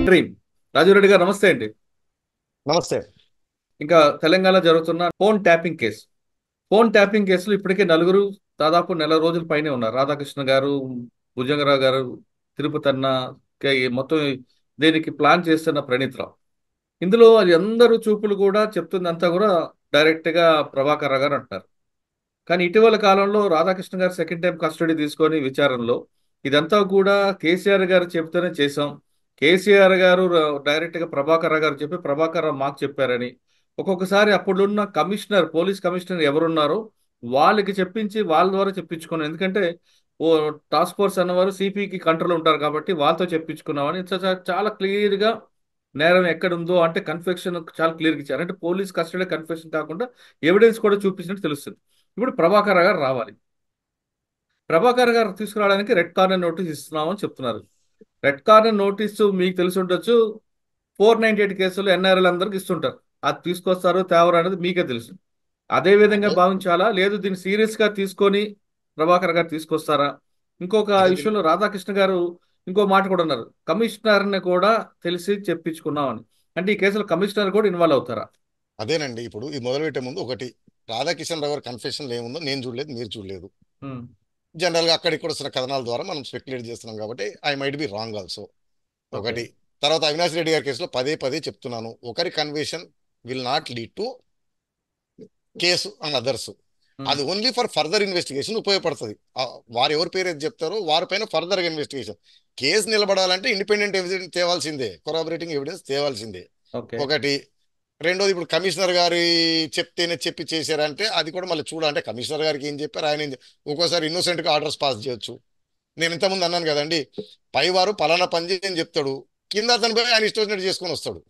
Dream. Raju Reddy గారు నమస్తే అండి. నమస్తే. ఇంకా తెలంగాణ జరుగుతున్న phone tapping case. Phone tapping కేసులో ఇప్పటికే నలుగురు దాదాపు నెల రోజుల పైనే ఉన్నారు. రాధాకృష్ణ గారు, భుజంగరావు గారు, తిరుపతి అన్న, మొత్తం దీనికి ప్లాన్ చేస్తున్న ప్రణీత్ రావు. ఇందులో అది అందరూ చూపులు కూడా చెప్తుందంతా కూడా డైరెక్ట్ గా ప్రభాకర్ రావు గారు అంటున్నారు. కానీ ఇటీవల కాలంలో రాధాకృష్ణ గారు సెకండ్ టైం కస్టడీ తీసుకొని విచారణలో ఇదంతా కూడా కేసీఆర్ గారు చెప్తూనే చేశాం. కేసీఆర్ గారు డైరెక్ట్ గా ప్రభాకర్ రావు గారు చెప్పి ప్రభాకర్ రావు మాకు చెప్పారని, ఒక్కొక్కసారి అప్పుడున్న కమిషనర్, పోలీస్ కమిషనర్ ఎవరున్నారో వాళ్ళకి చెప్పించి వాళ్ళ ద్వారా చెప్పించుకున్నాం. ఎందుకంటే ఓ టాస్క్ ఫోర్స్ అన్నవారు సిపికి కంట్రోల్ ఉంటారు కాబట్టి వాళ్ళతో చెప్పించుకున్నామని చాలా క్లియర్ గా నేరం ఎక్కడుందో అంటే కన్ఫెక్షన్ చాలా క్లియర్గా ఇచ్చారు. అంటే పోలీస్ కస్టడీ కన్ఫెక్షన్ కాకుండా ఎవిడెన్స్ కూడా చూపించినట్టు తెలుస్తుంది. ఇప్పుడు ప్రభాకర్ గారు రావాలి. ప్రభాకర్ గారు తీసుకురావడానికి రెడ్ కార్నర్ నోటీస్ ఇస్తున్నామని చెప్తున్నారు. రెడ్ కార్నర్ నోటీసు మీకు తెలిసి ఉండొచ్చు. 498 కేసులు ఎన్ఆర్ఎల్ అందరికి ఇస్తుంటారు. అది తీసుకొస్తారు తేవరు అనేది మీకే తెలుసు. అదే విధంగా అంటే భావించాలా, లేదు దీన్ని సీరియస్ గా తీసుకొని ప్రభాకర్ గారు తీసుకొస్తారా? ఇంకొక అదే విషయంలో రాధాకృష్ణ గారు ఇంకో మాట కూడా ఉన్నారు, కమిషనర్ని కూడా తెలిసి చెప్పించుకున్నామని. అంటే ఈ కేసులో కమిషనర్ కూడా ఇన్వాల్వ్ అవుతారా? అదేనండి. ఇప్పుడు ఇది మొదలుపెట్టే ముందు ఒకటి, రాధాకిషన్ రావు గారి కన్ఫెషన్ ఏముందో నేను చూడలేదు, మీరు చూడలేదు. ఉమ్, జనరల్ గా అక్కడ ఇక్కడ వస్తున్న కథనాల ద్వారా మనం స్పెక్యులేట్ చేస్తున్నాం కాబట్టి I might be wrong also. Okay. ఒకటి. తర్వాత అవినాష్ రెడ్డి గారి కేసులో పదే పదే చెప్తున్నాను, ఒకరి conviction will not lead to case and others. Um, అది ఓన్లీ ఫర్ ఫర్దర్ ఇన్వెస్టిగేషన్ ఉపయోగపడుతుంది. వారు ఎవరి పేరు ఏది చెప్తారో వారిపైన ఫర్దర్ ఇన్వెస్టిగేషన్. కేసు నిలబడాలంటే ఇండిపెండెంట్ ఎవిడెన్స్ తేవాల్సిందే, కొరాబరేటింగ్ ఎవిడెన్స్ తేవాల్సిందే. ఓకే. ఒకటి. రెండోది, ఇప్పుడు కమిషనర్ గారి చెప్తేనే చెప్పి చేశారంటే అది కూడా మళ్ళీ చూడాలంటే కమిషనర్ గారికి ఏం చెప్పారు, ఆయన ఒక్కోసారి innocent గా ఆర్డర్స్ పాస్ చేయొచ్చు. నేను ఇంతకుముందు అన్నాను కదండి, పైవారు పలానా పని చేయని చెప్తాడు, కింద అతను పోయి ఆయన ఇష్టం వచ్చినట్టు చేసుకొని వస్తాడు,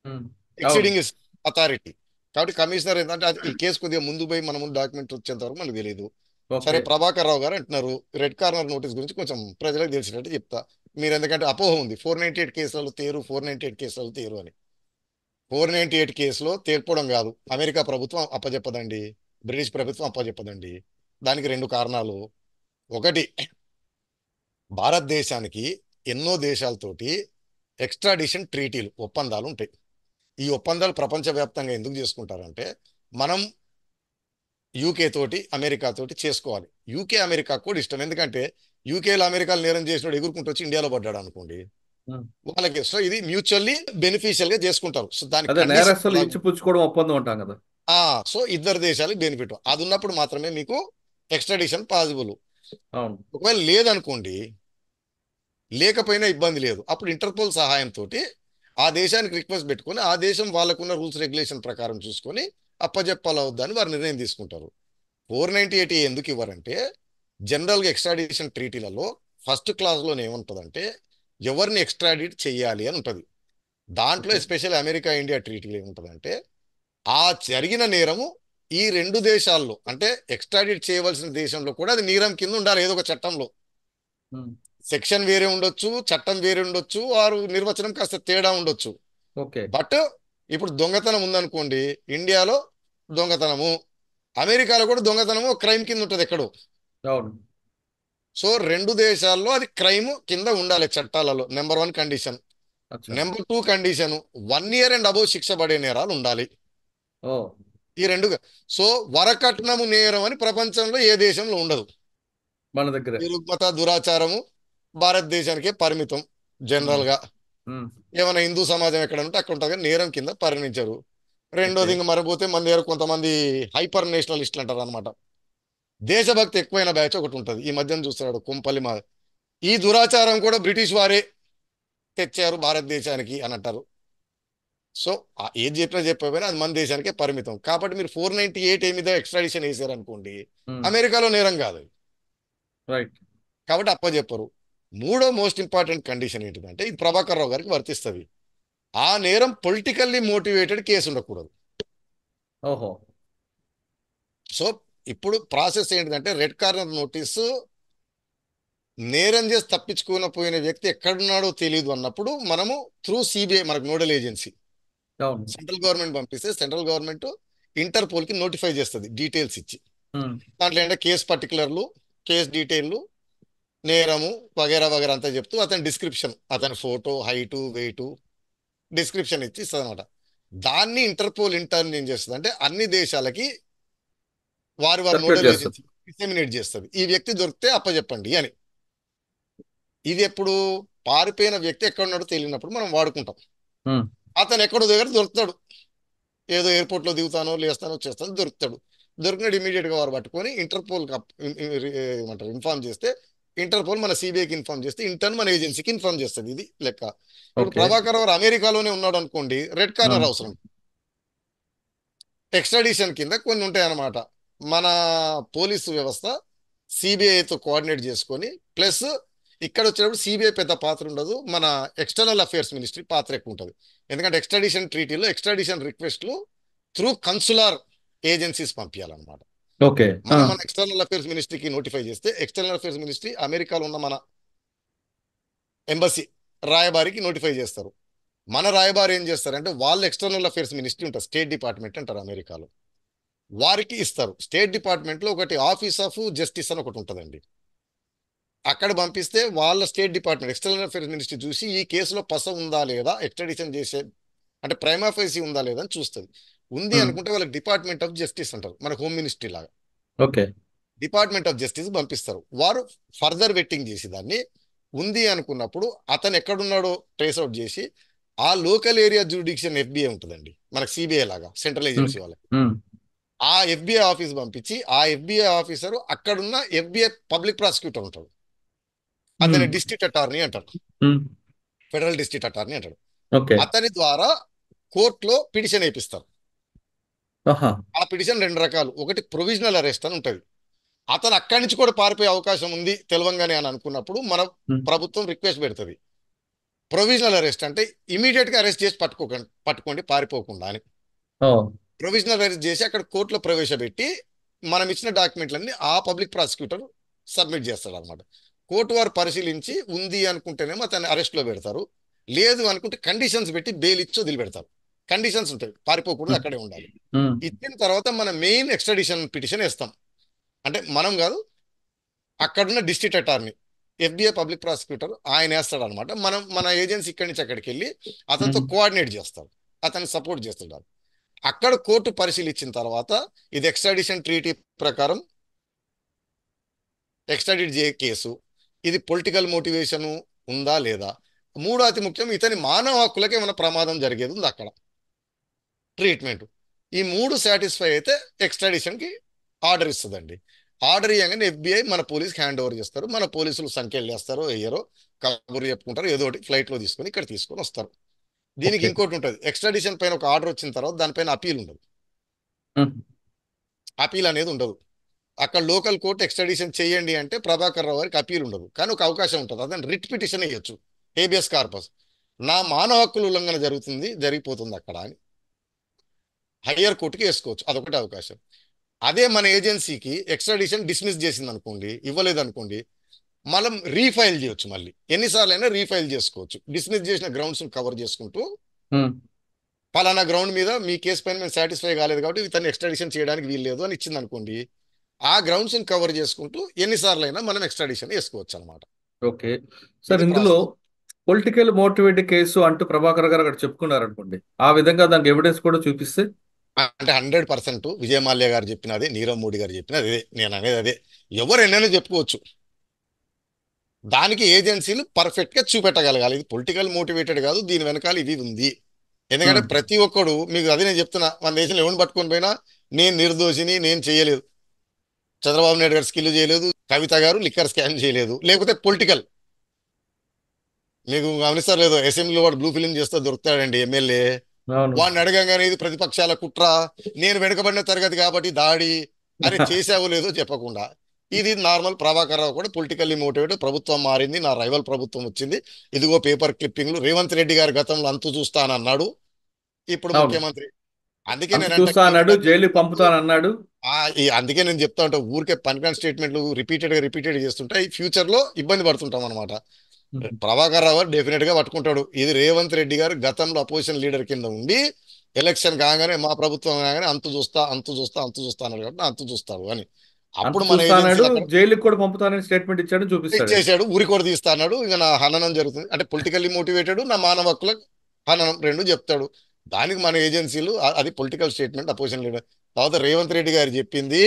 ఉమ్, అవును. Exceeding is authority. కాబట్టి కమిషనర్ ఏంటంటే ఈ కేసు కొద్దిగా ముందు పోయి మన ముందు డాక్యుమెంట్ వచ్చేంత వరకు మనకు తెలియదు. సరే, ఓకే. ప్రభాకర్ రావు గారు అంటున్నారు రెడ్ కార్నర్ నోటీస్ గురించి కొంచెం ప్రజలకు తెలిసినట్టు చెప్తా. మీరు ఎందుకంటే అపోహ ఉంది 498 కేసులలో తేరు, 498 కేసులలో తేరు అని. 498 కేసులో తేల్పడం కాదు, అమెరికా ప్రభుత్వం అప్పచెప్పదండి, బ్రిటిష్ ప్రభుత్వం అప్పచెప్పదండి. దానికి రెండు కారణాలు. ఒకటి, భారతదేశానికి ఎన్నో దేశాలతోటి ఎక్స్ట్రాడిషన్ ట్రీటీలు, ఒప్పందాలు ఉంటాయి. ఈ ఒప్పందాలు ప్రపంచవ్యాప్తంగా ఎందుకు చేసుకుంటారంటే, మనం యూకే తోటి అమెరికా తోటి చేసుకోవాలి. యూకే అమెరికా కూడా ఇష్టం, ఎందుకంటే యూకేలో అమెరికాలో నేరం చేసినోడు ఎగురుకుంటూ వచ్చి ఇండియాలో పడ్డాడు అనుకోండి, ఉమ్. వాళ్ళకి సో ఇది మ్యూచువల్లీ బెనిఫిషియల్ గా చేసుకుంటారు. సో దానికి అదే కండిషన్. నేరస్తులు ఇచ్చిపుచ్చుకోవడం ఒప్పందం ఉంటాం కదా. సో ఇద్దరు దేశాలకు బెనిఫిట్ అది ఉన్నప్పుడు మాత్రమే మీకు ఎక్స్ట్రాడిషన్ పాసిబుల్. అవును. ఒకవేళ లేదనుకోండి, లేకపోయినా ఇబ్బంది లేదు, అప్పుడు ఇంటర్పోల్ సహాయంతో ఆ దేశానికి రిక్వెస్ట్ పెట్టుకొని ఆ దేశం వాళ్ళకున్న రూల్స్ రెగ్యులేషన్ ప్రకారం చూసుకొని అప్పజెప్పాలా వద్దా అని వారు నిర్ణయం తీసుకుంటారు. 498 ఎందుకు ఇవ్వరంటే, జనరల్గా ఎక్స్ట్రాడిషన్ ట్రీటీలలో ఫస్ట్ క్లాజ్లోనే ఏముంటుందంటే ఎవరిని ఎక్స్ట్రాడిట్ చెయ్యాలి అని ఉంటుంది. దాంట్లో ఓకే. ఎస్పెషల్లీ అమెరికా ఇండియా ట్రీటీలో ఏముంటుందంటే, ఆ జరిగిన నేరము ఈ రెండు దేశాల్లో అంటే ఎక్స్ట్రాడిట్ చేయవలసిన దేశంలో కూడా అది నేరం కింద ఉండాలి, ఏదో ఒక చట్టంలో. ఉమ్, సెక్షన్ వేరే ఉండొచ్చు, చట్టం వేరే ఉండొచ్చు, వారు నిర్వచనం కాస్త తేడా ఉండొచ్చు. ఓకే. బట్ ఇప్పుడు దొంగతనం ఉందనుకోండి, ఇండియాలో దొంగతనము, అమెరికాలో కూడా దొంగతనము క్రైమ్ కింద ఉంటుంది ఎక్కడో. అవును. సో రెండు దేశాల్లో అది క్రైమ్ కింద ఉండాలి చట్టాలలో, నెంబర్ వన్ కండిషన్. అచ్చా. Number two condition, 1 year and above శిక్ష పడే నేరాలు ఉండాలి. ఓ. ఈ రెండు. సో వరకట్నము నేరం అని ప్రపంచంలో ఏ దేశంలో ఉండదు. మన దగ్గరే. ఈ రుగ్మత దురాచారము భారతదేశానికే పరిమితం ఉమ్, జనరల్ గా. ఉమ్, ఏమైనా హిందూ సమాజం ఎక్కడ ఉంటే అక్కడ ఉంటుంది కానీ నేరం కింద పరిగణించరు. ఓకే. రెండోది, ఇంక మరపోతే మన దగ్గర కొంతమంది హైపర్ నేషనలిస్టులు అంటారు అనమాట. దేశభక్తి ఎక్కువైన బ్యాచ్ ఒకటి ఉంటుంది, ఈ మధ్యన చూస్తున్నాడు కుంపల్లి మా. ఈ దురాచారం కూడా బ్రిటిష్ వారే తెచ్చారు భారతదేశానికి అని అంటారు. సో ఏది చెప్పినా చెప్పకపోయినా అది మన దేశానికే పరిమితం. కాబట్టి మీరు 498 మీద ఎక్స్ట్రాడిషన్ వేసారు అనుకోండి, ఉమ్, అమెరికాలో నేరం కాదు అది. రైట్. కాబట్టి అప్పచెప్పరు. మూడో మోస్ట్ ఇంపార్టెంట్ కండిషన్ ఏంటిదంటే, ఇది ప్రభాకర్ రావు గారికి వర్తిస్తుంది, ఆ నేరం పొలిటికల్లీ మోటివేటెడ్ కేసు ఉండకూడదు. ఓహో. సో ఇప్పుడు ప్రాసెస్ ఏంటిదంటే, రెడ్ కార్నర్ నోటీసు నేరం చేసి తప్పించుకుని పోయిన వ్యక్తి ఎక్కడున్నాడో తెలియదు అన్నప్పుడు మనము త్రూ సిబిఐ, మనకు నోడల్ ఏజెన్సీ అవును. సెంట్రల్ గవర్నమెంట్ పంపిస్తే సెంట్రల్ గవర్నమెంట్ ఇంటర్పోల్కి నోటిఫై చేస్తుంది డీటెయిల్స్ ఇచ్చి. ఉమ్, దాంట్లో ఏంటంటే కేసు పర్టికులర్లు, కేసు డీటెయిల్లు, నేరము వగేరా వగేరా అంతా చెప్తూ అతని డిస్క్రిప్షన్, అతని ఫోటో, హైటు, వెయిటు, డిస్క్రిప్షన్ ఇచ్చి ఇస్తుంది అనమాట. దాన్ని ఇంటర్పోల్ ఇంటర్న్ ఏం చేస్తుంది అంటే అన్ని దేశాలకి వారి వారి సర్క్యులేట్ నోడల్ చేస్తారు. ఏజెన్సీ డిసెమినేట్ చేస్తుంది. ఈ వ్యక్తి దొరికితే అప్పచెప్పండి అని. ఇది ఎప్పుడు పారిపోయిన వ్యక్తి ఎక్కడ ఉన్నాడో తెలియనప్పుడు మనం వాడుకుంటాం. ఉమ్, అతను ఎక్కడో దగ్గర దొరుకుతాడు, ఏదో ఎయిర్పోర్ట్ లో దిగుతానో లేస్తానో చేస్తానో దొరుకుతాడు. దొరికినాడు ఇమీడియట్ గా వారు పట్టుకొని ఇంటర్పోల్ ఏమంటారు ఇన్ఫార్మ్ చేస్తే, ఇంటర్పోల్ మన సిబిఐకి ఇన్ఫార్మ్ చేస్తే ఇంటర్న్ మన ఏజెన్సీకి ఇన్ఫార్మ్ చేస్తుంది. ఇది లెక్క. ఇప్పుడు ఓకే. ప్రభాకర్ రావు అమెరికాలోనే ఉన్నాడు అనుకోండి, రెడ్ కార్నర్ ఉమ్, అవసరం. ఎక్స్ట్రాడిషన్ కింద కొన్ని ఉంటాయి అన్నమాట. మన పోలీసు వ్యవస్థ సిబిఐతో కోఆర్డినేట్ చేసుకొని, ప్లస్ ఇక్కడ వచ్చేటప్పుడు సిబిఐ పెద్ద పాత్ర ఉండదు, మన ఎక్స్టర్నల్ అఫేర్స్ మినిస్ట్రీ పాత్ర ఎక్కువ ఉంటుంది. ఎందుకంటే ఎక్స్ట్రాడిషన్ ట్రీటీలో ఎక్స్ట్రాడిషన్ రిక్వెస్ట్లు త్రూ కన్సులార్ ఏజెన్సీస్ పంపించాలన్నమాట. ఓకే. మనం మన ఎక్స్టర్నల్ అఫేర్స్ మినిస్ట్రీకి నోటిఫై చేస్తే ఎక్స్టర్నల్ అఫేర్స్ మినిస్ట్రీ అమెరికాలో ఉన్న మన ఎంబసీ రాయబారికి నోటిఫై చేస్తారు. మన రాయబారి ఏం చేస్తారంటే వాళ్ళ ఎక్స్టర్నల్ అఫేర్స్ మినిస్ట్రీ ఉంటుంది, స్టేట్ డిపార్ట్మెంట్ అంటారు అమెరికాలో, వారికి ఇస్తారు. స్టేట్ డిపార్ట్మెంట్లో ఒకటి ఆఫీస్ ఆఫ్ జస్టిస్ అని ఒకటి ఉంటుందండి. అక్కడ పంపిస్తే వాళ్ళ state department external affairs ministry చూసి ఈ కేసులో పస ఉందా లేదా, ఎక్స్ట్రాడిషన్ చేసే అంటే ప్రైమా ఫేసి ఉందా లేదా అని చూస్తుంది. ఉంది అనుకుంటే వాళ్ళకి డిపార్ట్మెంట్ ఆఫ్ జస్టిస్ అంటారు, మన హోమ్ మినిస్ట్రీ లాగా. ఓకే. డిపార్ట్మెంట్ ఆఫ్ జస్టిస్ పంపిస్తారు. వారు ఫర్దర్ వెట్టింగ్ చేసి దాన్ని ఉంది అనుకున్నప్పుడు అతను ఎక్కడున్నాడో ట్రేస్ అవుట్ చేసి ఆ లోకల్ ఏరియా జ్యూడిక్షన్ ఎఫ్బిఐ ఉంటుందండి, మనకు సిబిఐ లాగా సెంట్రల్ ఉమ్, ఏజెన్సీ వాళ్ళకి. ఉమ్, ఆ ఎఫ్బిఐ ఆఫీస్ పంపించి ఆ ఎఫ్బిఐ ఆఫీసరు అక్కడున్న ఎఫ్బిఐ పబ్లిక్ ప్రాసిక్యూటర్ ఉంటాడు, ఉమ్, అతని డిస్ట్రిక్ట్ అటార్నీ అంటారు, ఉమ్, ఫెడరల్ డిస్ట్రిక్ట్ అటార్నీ అంటాడు. ఓకే. అతని ద్వారా కోర్టులో పిటిషన్ వేపిస్తారు. ఆహా. ఆ పిటిషన్ రెండు రకాలు, ఒకటి ప్రొవిజనల్ అరెస్ట్ అని ఉంటుంది. అతను అక్కడి నుంచి కూడా పారిపోయే అవకాశం ఉంది తెలవంగానే అని అనుకున్నప్పుడు మన ఉమ్, ప్రభుత్వం రిక్వెస్ట్ పెడుతుంది. ప్రొవిజనల్ అరెస్ట్ అంటే ఇమీడియట్ గా అరెస్ట్ చేసి పట్టుకోండి పారిపోకుండా అని. ఓ, ప్రొవిజనల్ అరెస్ట్ చేసి అక్కడ కోర్టులో ప్రవేశపెట్టి మనం ఇచ్చిన డాక్యుమెంట్లన్నీ ఆ పబ్లిక్ ప్రాసిక్యూటర్ సబ్మిట్ చేస్తాడు అనమాట. కోర్టు వారు పరిశీలించి ఉంది అనుకుంటేనేమో అతన్ని అరెస్ట్ లో పెడతారు, లేదు అనుకుంటే కండిషన్స్ పెట్టి బెయిల్ ఇచ్చి వదిలిపెడతారు. కండిషన్స్ ఉంటాయి, పారిపోకూడదు, ఉమ్, అక్కడే ఉండాలి. ఉమ్, ఇచ్చిన తర్వాత మన మెయిన్ ఎక్స్ట్రాడిషన్ పిటిషన్ వేస్తాం. అంటే మనం కాదు, అక్కడున్న district attorney FBI public prosecutor ఆయన వేస్తాడు అనమాట. మనం మన ఏజెన్సీ ఇక్కడి నుంచి అక్కడికి వెళ్ళి అతనితో ఉమ్, కోఆర్డినేట్ చేస్తాం, అతన్ని సపోర్ట్ చేస్తుంటారు. అక్కడ కోర్టు పరిశీలించిన తర్వాత ఇది ఎక్స్ట్రాడిషన్ ట్రీటీ ప్రకారం ఎక్స్ట్రాడిట్ చే కేసు, ఇది పొలిటికల్ మోటివేషన్ ఉందా లేదా, మూడో అతి ముఖ్యం ఇతని మానవ హక్కులకి ఏమైనా ప్రమాదం జరిగేది ఉంది అక్కడ, ట్రీట్మెంట్. ఈ మూడు సాటిస్ఫై అయితే ఎక్స్ట్రాడిషన్కి ఆర్డర్ ఇస్తుందండి. ఆర్డర్ ఇవ్వగానే ఎఫ్బిఐ మన పోలీస్కి హ్యాండ్ ఓవర్ చేస్తారు. మన పోలీసులు సంఖ్యలు చేస్తారో వేయరో కబుర్లు చెప్పుకుంటారు, ఏదో ఒకటి ఫ్లైట్లో తీసుకొని ఇక్కడ తీసుకొని వస్తారు. దీనికి ఓకే. ఇంకోటి ఉంటుంది, ఎక్స్ట్రాడిషన్ పైన ఒక ఆర్డర్ వచ్చిన తర్వాత దానిపైన అపీల్ ఉండదు. ఉమ్, అపీల్ అనేది ఉండదు. అక్కడ లోకల్ కోర్టు ఎక్స్ట్రాడిషన్ చేయండి అంటే ప్రభాకర్ రావు గారికి అపీల్ ఉండదు, కానీ ఒక అవకాశం ఉంటుంది, అదని రిట్ పిటిషన్ వేయొచ్చు, హేబియస్ కార్పస్. నా మానవ హక్కుల ఉల్లంఘన జరిగిపోతుంది అక్కడ అని హయ్యర్ కోర్టుకి వేసుకోవచ్చు, అదొకటి అవకాశం. అదే మన ఏజెన్సీకి ఎక్స్ట్రాడిషన్ డిస్మిస్ చేసింది అనుకోండి, ఇవ్వలేదు అనుకోండి, మనం రీఫైల్ చేయొచ్చు, మళ్ళీ ఎన్నిసార్లు అయినా రీఫైల్ చేసుకోవచ్చు. డిస్మిస్ చేసిన గ్రౌండ్స్ కవర్ చేసుకుంటూ ఉమ్, పలానా గ్రౌండ్ మీద మీ కేసు పైన మేము సాటిస్ఫై కాలేదు కాబట్టి ఇతన్ని ఎక్స్ట్రాడిషన్ చేయడానికి వీల్లేదు అని ఇచ్చింది అనుకోండి, ఆ గ్రౌండ్స్ కవర్ చేసుకుంటూ ఎన్నిసార్లు అయినా మనం ఎక్స్ట్రాడిషన్ వేసుకోవచ్చు అనమాట. ఓకే. సార్, ఇది ఇందులో ప్రాసెస్. పొలిటికల్ మోటివేటెడ్ కేసు అంటూ ప్రభాకర్ గారు అక్కడ చెప్పుకున్నారు అనుకోండి, ఆ విధంగా దానికి ఎవిడెన్స్ కూడా చూపిస్తే. అంటే 100% విజయ మాల్యా గారు చెప్పినది, నీరవ్ మోడీ గారు చెప్పినది అదే, నేను అనేది అదే. ఎవరు ఎన్నైనా చెప్పుకోవచ్చు, దానికి ఏజెన్సీలు పర్ఫెక్ట్ గా చూపెట్టగలగాలి ఇది పొలిటికల్ మోటివేటెడ్ కాదు, దీని వెనకాల ఇది ఉంది. ఎందుకంటే ఉమ్, ప్రతి ఒక్కడు మీకు అదే నేను చెప్తున్నా, మన దేశంలో ఎవరిని పట్టుకొని పోయినా నేను నిర్దోషిని, నేను చేయలేదు, చంద్రబాబు నాయుడు గారు స్కిల్ చేయలేదు, కవిత గారు లిక్కర్ స్కామ్ చేయలేదు, లేకపోతే పొలిటికల్. మీకు గమనిస్తారు లేదో, అసెంబ్లీలో వాడు బ్లూ ఫిలిం చేస్తే దొరుకుతాడండి ఎమ్మెల్యే. అవును. వాడిని అడగంగానే ఇది ప్రతిపక్షాల కుట్ర, నేను వెనుకబడిన తరగతి కాబట్టి దాడి, అరే చేసావో లేదో చెప్పకుండా. ఇది నార్మల్. ప్రభాకర్ రావు కూడా పొలిటికల్లీ మోటివేటెడ్, ప్రభుత్వం మారింది, నా రైవల్ ప్రభుత్వం వచ్చింది, ఇదిగో పేపర్ క్లిప్పింగ్లు, రేవంత్ రెడ్డి గారి గతంలో అంతు చూస్తానన్నాడు, ఇప్పుడు అవును. ముఖ్యమంత్రి. అందుకే అంత నేనంట చూస్తా అన్నాడు, కేసీఆర్ జైలు చెప్పినట్టు పంపుతానన్నాడు. అందుకే నేను చెప్తా ఉంటా, ఊరికే పనికిరాని స్టేట్మెంట్లు రిపీటెడ్ చేస్తుంటే ఈ ఫ్యూచర్ లో ఇబ్బంది పడుతుంటాం అనమాట. ఉమ్, ప్రభాకర్ రావు గారు డెఫినెట్ గా పట్టుకుంటాడు. ఇది రేవంత్ రెడ్డి గారు గతంలో అపోజిషన్ లీడర్ కింద ఉండి ఎలక్షన్ కాగానే మా ప్రభుత్వం కాగానే అంతు చూస్తా అంతు చూస్తా అంతు చూస్తా అన్నాడు కాబట్టి అంతు చూస్తాడు అని. అంత అప్పుడు మన చూస్తానాడు, ఏజెన్సీలు అక్కడ జైలుకి కూడా పంపుతానని స్టేట్మెంట్ ఇచ్చాడు, చూపిస్తాడు. ఇచ్చేసాడు, ఊరి కూడా తీస్తా అన్నాడు. ఇంకా నా హననం జరుగుతుంది అంటే పొలిటికల్లీ మోటివేటెడ్, నా మానవ హక్కుల హననం రెండు చెప్తాడు. దానికి మన ఏజెన్సీలు అది పొలిటికల్ స్టేట్మెంట్, అపోజిషన్ లీడర్. తర్వాత రేవంత్ రెడ్డి గారు చెప్పింది,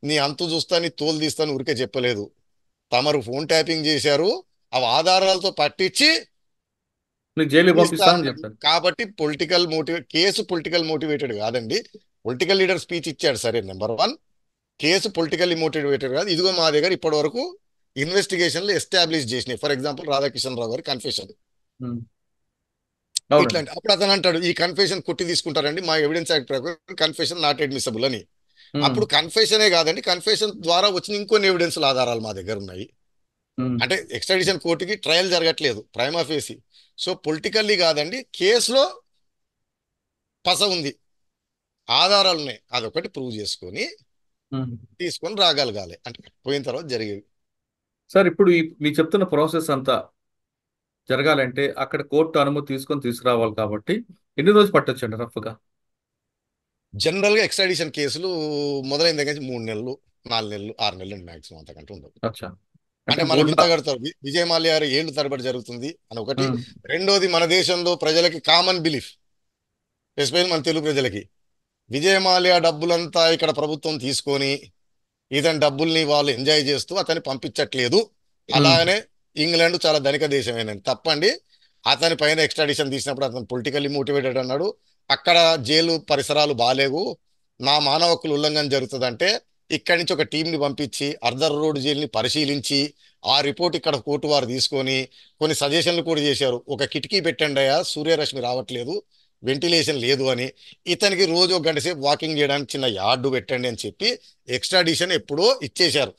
నీ అంతు చూస్తా నీ తోలు తీస్తాను ఊరికే చెప్పలేదు. తమరు ఫోన్ ట్యాపింగ్ చేశారు, అవి ఆధారాలతో పట్టించి నీకు జైలుకి ఇస్తా పంపిస్తా అని అన్నాడు. చెప్పాడు. కాబట్టి కేసు పొలిటికల్ మోటివేటెడ్ కాదండి. పొలిటికల్ లీడర్ స్పీచ్ ఇచ్చాడు సరే, number one. Case politically motivated కాదు. ఇదిగో మా దగ్గర ఇప్పటి వరకు ఇన్వెస్టిగేషన్లు ఎస్టాబ్లిష్ చేసినాయి. ఫర్ ఎగ్జాంపుల్ రాధాకిషన్ రావు గారి కన్ఫెషన్ ఉమ్. అవునండి. ఇట్లాంటి. అప్పుడు అతను అంటాడు, ఈ కన్ఫెషన్ కొట్టి తీసుకుంటారండి, మా ఎవిడెన్స్ యాక్ట్ ప్రకారం కన్ఫెషన్ నాట్ అడ్మిసబుల్ అని. ఉమ్. అప్పుడు కన్ఫెషనే కాదండి, కన్ఫెషన్ ద్వారా వచ్చిన ఇంకొన్ని ఎవిడెన్స్ ఆధారాలు మా దగ్గర ఉన్నాయి. ఉమ్. అంటే ఎక్స్ట్రాడిషన్ కోర్టుకి ట్రయల్ జరగట్లేదు, ప్రైమా ఫేసి. సో పొలిటికల్లీ కాదండి, కేసులో పస ఉంది, ఆధారాలు ఉన్నాయి, అదొకటి ప్రూవ్ చేసుకొని ఉమ్. తీసుకొని రాగలగాలి. అంటే పోయిన తర్వాత జరిగేవి. సార్, ఇప్పుడు మీరు చెప్తున్న ప్రాసెస్ అంతా జరగాలంటే అక్కడ కోర్టు అనుమతి తీసుకొని తీసుకురావాలి కాబట్టి ఎన్ని రోజులు పట్టొచ్చండి రఫ్గా? జనరల్ గా ఎక్స్ట్రాడిషన్ కేసులు మొదలైన దగ్గర నుంచి 3 నెలలు, 4 నెలలు, 6 నెలలు మాక్సిమం, అంతకంటే ఉండదు. అచ్చా. అంటే అంటే మళ్ళీ వింత గుండా. కడతారు, విజయ్ మాల్యా గారు ఏళ్ళు తరబడి జరుగుతుంది అని ఒకటి. ఉమ్. రెండోది, మన దేశంలో ప్రజలకి కామన్ బిలీఫ్, ఎస్పెషల్ మన తెలుగు ప్రజలకి, విజయ్ మాల్యా డబ్బులంతా ఇక్కడ ప్రభుత్వం తీసుకొని ఇతని డబ్బుల్ని వాళ్ళు ఎంజాయ్ చేస్తూ అతన్ని పంపించట్లేదు. ఉమ్. అలాగనే ఇంగ్లాండ్ చాలా ధనిక దేశమేనండి, తప్పండి. అతని పైన ఎక్స్ట్రాడిషన్ తీసినప్పుడు అతను పొలిటికల్లీ మోటివేటెడ్ అన్నాడు. అక్కడ జైలు పరిసరాలు బాలేవు, నా మానవ హక్కుల ఉల్లంఘన జరుగుతుందంటే ఇక్కడి నుంచి ఒక టీంని పంపించి అర్ధర్ రోడ్ జైలుని పరిశీలించి ఆ రిపోర్ట్ ఇక్కడ కోర్టు వారు తీసుకొని కొన్ని సజెషన్లు కూడా చేశారు. ఒక కిటికీ పెట్టండి అయ్యా, సూర్యరశ్మి రావట్లేదు, వెంటిలేషన్ లేదు అని. ఇతనికి రోజు 1 గంట సేపు వాకింగ్ చేయడానికి చిన్న యార్డు పెట్టండి అని చెప్పి ఎక్స్ట్రాడిషన్ ఎప్పుడో ఇచ్చేశారు.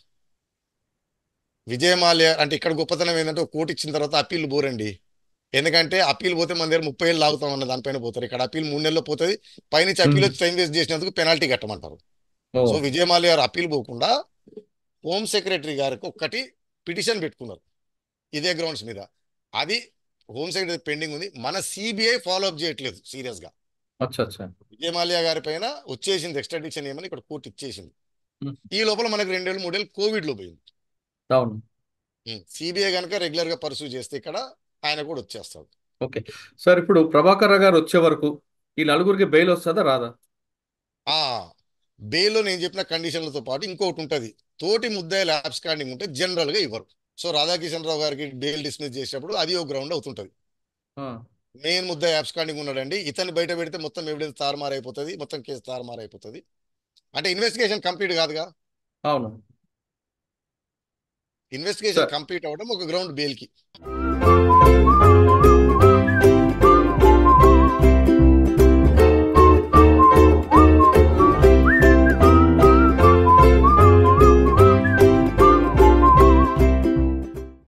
విజయమాల్య అంటే ఇక్కడ గొప్పతనం ఏంటంటే, ఒక కోర్టు ఇచ్చిన తర్వాత అప్పీల్ పోరండి. ఎందుకంటే అప్పీల్ పోతే మన దగ్గర 30 ఏళ్ళు లాగుతాం అన్న దానిపైన పోతారు. ఇక్కడ అప్పీల్ 3 నెలల్లో పోతుంది. పైనుంచి అప్పీల్ ఉమ్. వచ్చి టైం వేస్ట్ చేసినందుకు పెనాల్టీ కట్టమంటారు. ఓ. సో విజయమాల్య గారు అప్పీల్ పోకుండా హోమ్ సెక్రటరీ గారికి ఒక్కటి పిటిషన్ పెట్టుకున్నారు ఇదే గ్రౌండ్స్ మీద. అది హోమ్ సెక్రటరీ పెండింగ్ ఉంది, మన సిబిఐ ఫాలో అప్ చేయట్లేదు సీరియస్ గా. అచ్చా అచ్చా. విజయమాల్యా గారి పైన వచ్చేసింది ఎక్స్ట్రాడిక్షన్ ఏమని ఇక్కడ కోర్టు ఇచ్చేసింది. ఉమ్. ఈ లోపల మనకు 2 ఏళ్ళు 3 ఏళ్ళు కోవిడ్ లో పోయింది. అవును. సిబిఐ కనుక రెగ్యులర్ గా పర్సూ చేస్తే ఇక్కడ ఆయన కూడా వచ్చేస్తాడు. ఓకే. సార్, ఇప్పుడు ప్రభాకర్ రావు గారు వచ్చే వరకు ఈ నలుగురికి బెయిల్ వస్తుందా రాదా? ఆ బెయిల్లో నేను చెప్పిన కండిషన్లతో పాటు ఇంకొకటి ఉంటుంది, తోటి ముద్దాయిలు అబ్స్కాండింగ్ ఉంటే జనరల్ గా ఇవ్వరు. సో రాధాకిషన్ రావు గారికి బెయిల్ డిస్మిస్ చేసేటప్పుడు అది ఒక గ్రౌండ్ అవుతుంటది. ఆ. మెయిన్ ముద్దాయి అబ్స్కాండింగ్ ఉన్నాడండి, ఇతన్ని బయట పెడితే మొత్తం ఎవిడెన్స్ తారుమారైపోతుంది, మొత్తం కేసు తారుమారైపోతుంది. అంటే ఇన్వెస్టిగేషన్ కంప్లీట్ కాదుగా. అవును. Investigation sir. కంప్లీట్ అవ్వడం ఒక గ్రౌండ్ బెయిల్ కి.